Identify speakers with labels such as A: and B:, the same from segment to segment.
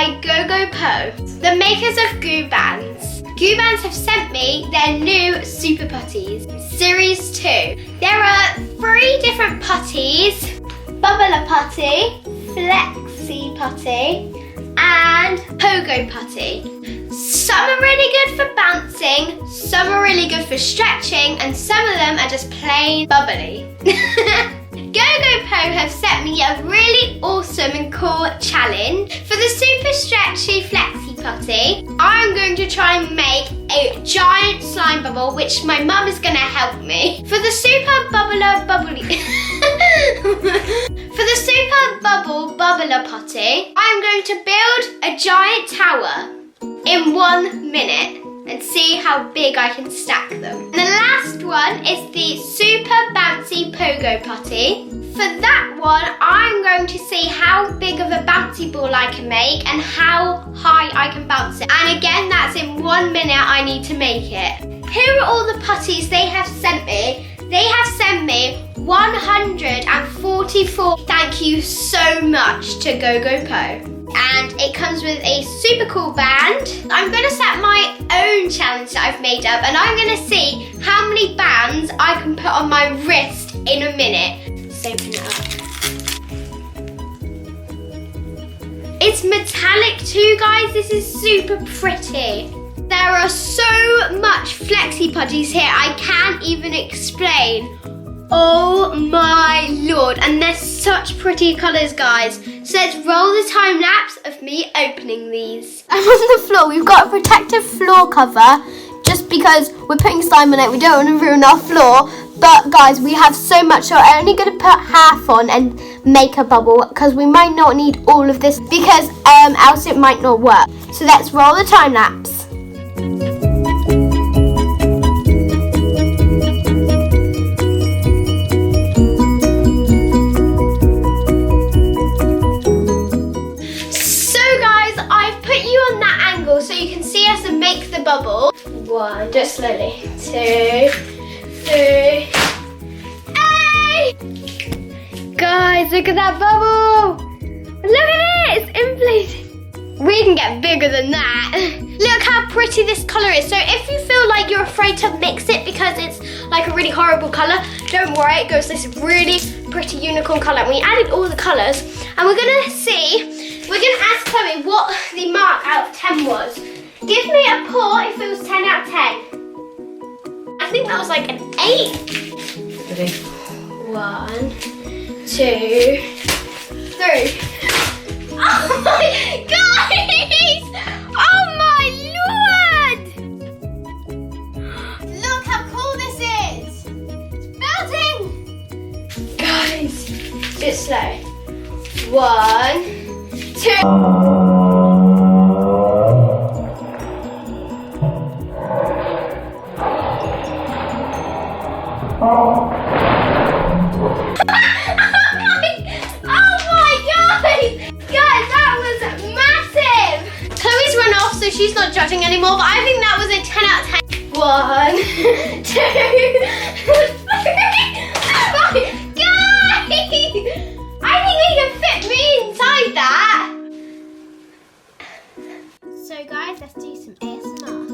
A: by GoGoPo, the makers of Goobands. Goobands have sent me their new Super Putties, Series 2. There are 3 different putties: Bubbler Putty, Flexi Putty, and Pogo Putty. Some are really good for bouncing, some are really good for stretching, and some of them are just plain bubbly. GoGoPo have set me a really awesome and cool challenge. For the super stretchy Flexi Putty, I'm going to try and make a giant slime bubble, which my mum is going to help me. For the super bubbler putty, I'm going to build a giant tower in 1 minute and see how big I can stack them. And the last one is the super bouncy pogo putty. For that one, I'm going to see how big of a bouncy ball I can make and how high I can bounce it. And again, that's in 1 minute I need to make it. Here are all the putties they have sent me. They have sent me 144. Thank you so much to GoGoPo. And it comes with a super cool band. I'm going to set my own challenge that I've made up, and I'm going to see how many bands I can put on my wrist in a minute. Let's open it up. It's metallic too, guys. This is super pretty. There are so much Flexi Putties here, I can't even explain. Oh my lord, and they're such pretty colours, guys. So let's roll the time lapse of me opening these. And on the floor, we've got a protective floor cover, just because we're putting slime on it. We don't want to ruin our floor. But guys, we have so much, so I'm only going to put half on and make a bubble, because we might not need all of this, because else it might not work. So let's roll the time lapse. So you can see us and make the bubble. 1, just slowly. 2, 3. Hey! Guys, look at that bubble. Look at it, it's inflated. We can get bigger than that. Look how pretty this colour is. So if you feel like you're afraid to mix it because it's like a really horrible colour, don't worry, it goes this really pretty unicorn colour. And we added all the colours, and we're going to see. We're going to ask Chloe what the mark out of 10 was. Give me a paw if it was 10 out of 10. I think that was like an 8.
B: Ready?
A: 1, 2, 3. Oh my, guys! Oh my lord! Look how cool this is! It's melting! Guys, do it slow. 1, 2. Oh my God! Guys, that was massive! Chloe's run off, so she's not judging anymore, but I think that was a 10 out of 10. 1, 2, 3. Guys! I think we can fit me inside that. So guys, let's do some ASMR.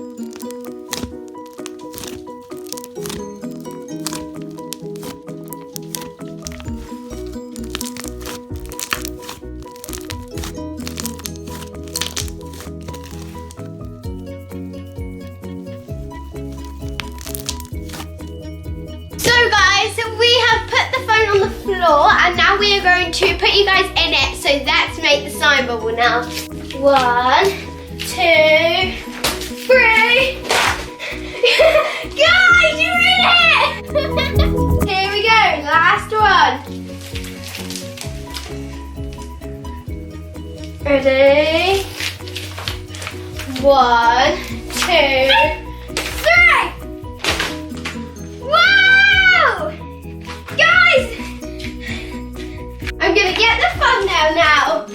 A: So guys, we have put the phone on the floor, and now we are going to put you guys in it. So let's make the slime bubble now. 1, 2, 3. Guys, you're in it! Here we go, last one. Ready? 1, 2, 3. Wow! Guys! I'm gonna get the thumbnail now.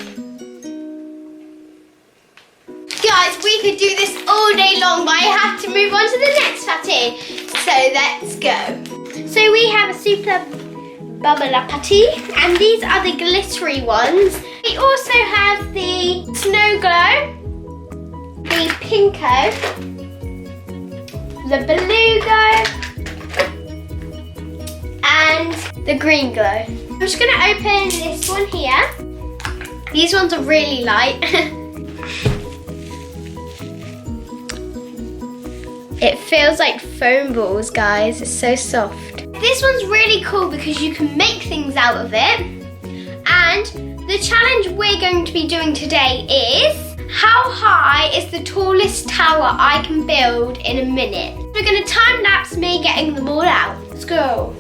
A: Guys, we could do this all day long, but I have to move on to the next putty. So let's go. So we have a super bubbler putty, and these are the glittery ones. We also have the snow glow, pinko, the blue glow, and the green glow. I'm just going to open this one here. These ones are really light. It feels like foam balls, guys. It's so soft. This one's really cool because you can make things out of it. And the challenge we're going to be doing today is how high is the tallest tower I can build in a minute. We're going to time lapse me getting them all out. Let's go.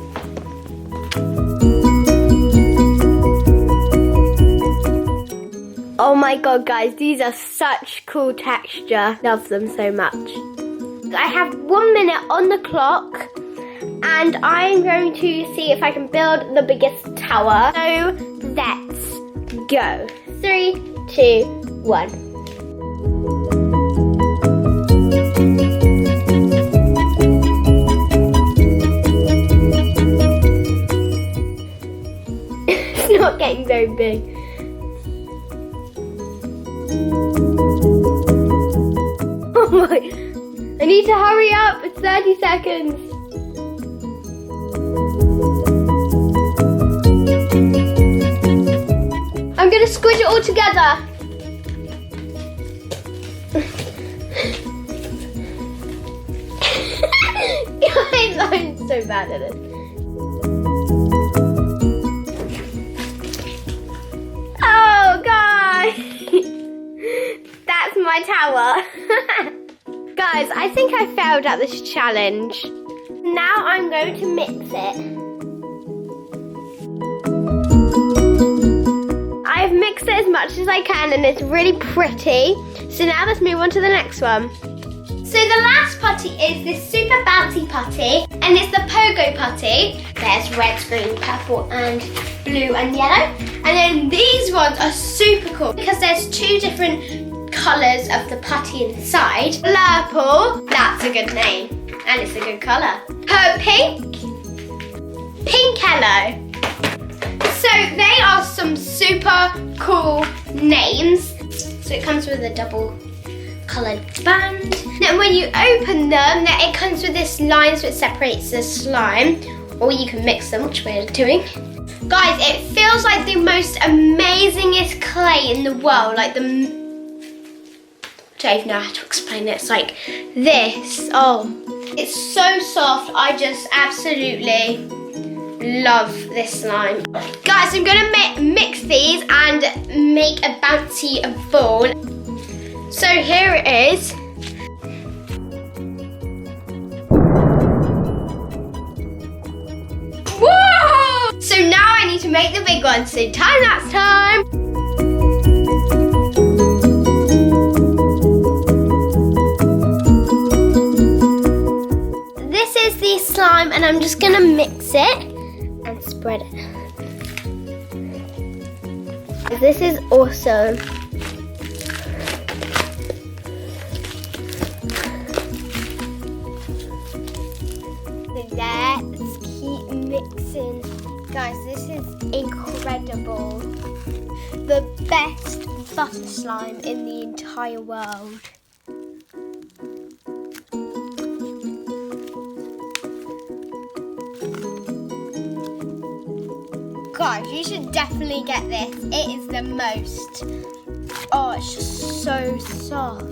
A: Oh my god, guys, these are such cool texture. Love them so much. I have 1 minute on the clock and I'm going to see if I can build the biggest tower. So let's go. 3, 2, 1. It's not getting very big. Oh my, I need to hurry up, it's 30 seconds. I'm gonna squish it all together. Guys, I'm so bad at it. Oh, guys. That's my tower. Guys, I think I failed at this challenge. Now I'm going to mix it. I've mixed it as much as I can and it's really pretty. So now let's move on to the next one. So the last putty is this super bouncy putty and it's the pogo putty. There's red, green, purple and blue and yellow. And then these ones are super cool because there's 2 different colours of the putty inside. Purple, that's a good name and it's a good colour. Pink, pink yellow. So they are some super cool names. So it comes with a double coloured band. Then when you open them, it comes with this line so it separates the slime, or you can mix them, which we're doing. Guys, it feels like the most amazingest clay in the world, like the I don't even know how to explain it. It's like this. Oh, it's so soft. I just absolutely love this slime. Guys, I'm gonna mix these and make a bouncy ball. So here it is. Whoa! So now I need to make the big one. So time lapse time. Slime and I'm just gonna mix it and spread it. This is awesome. Let's keep mixing. Guys, this is incredible. The best butter slime in the entire world. Guys, you should definitely get this. It is the most. Oh, it's just so soft.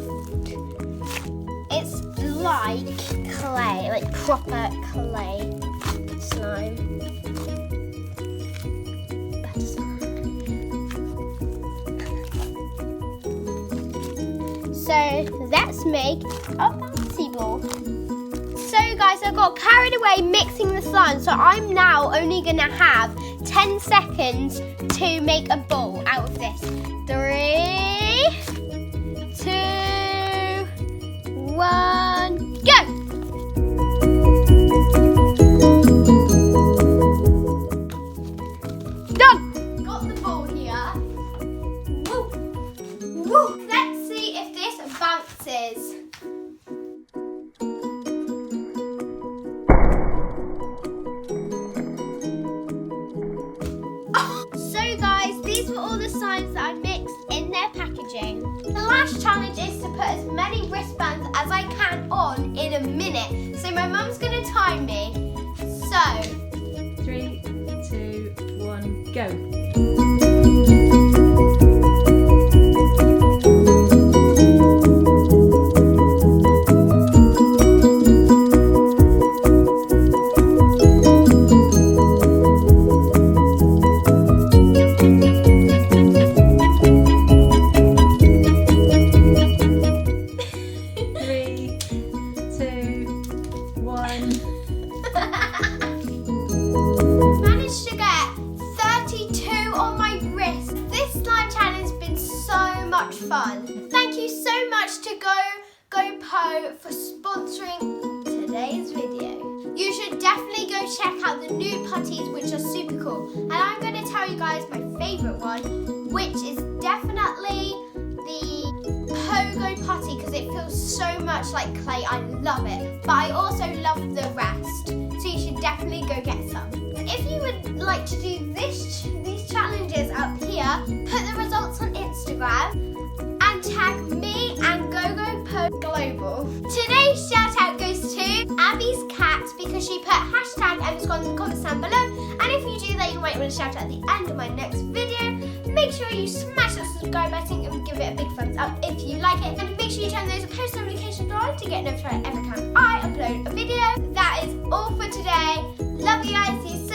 A: It's like clay, like proper clay slime. So let's make a bouncy ball. So guys, I got carried away mixing the slime, so I'm now only gonna have 10 seconds to make a ball out of this. 3, 2, 1, go! Done! Got the ball here. Woo! Woo! Let's see if this bounces. These were all the slimes that I mixed in their packaging. The last challenge is to put as many wrist Thank you so much to GoPo for sponsoring today's video. You should definitely go check out the new putties, which are super cool. And I'm going to tell you guys my favourite one, which is definitely the Pogo putty, because it feels so much like clay. I love it. But I also love the rest. So you should definitely go get some. If you would like to do these challenges up here, put the results on Instagram and tag me and GoPo Global. Today's shout out goes to Abby's cat because she put hashtag Emma's in the comments down below. And if you do that, you might want to shout out at the end of my next video. Make sure you smash that subscribe button and give it a big thumbs up if you like it. And make sure you turn those post notifications on to get notified every time I upload a video. That is all for today. Love you guys. See you soon.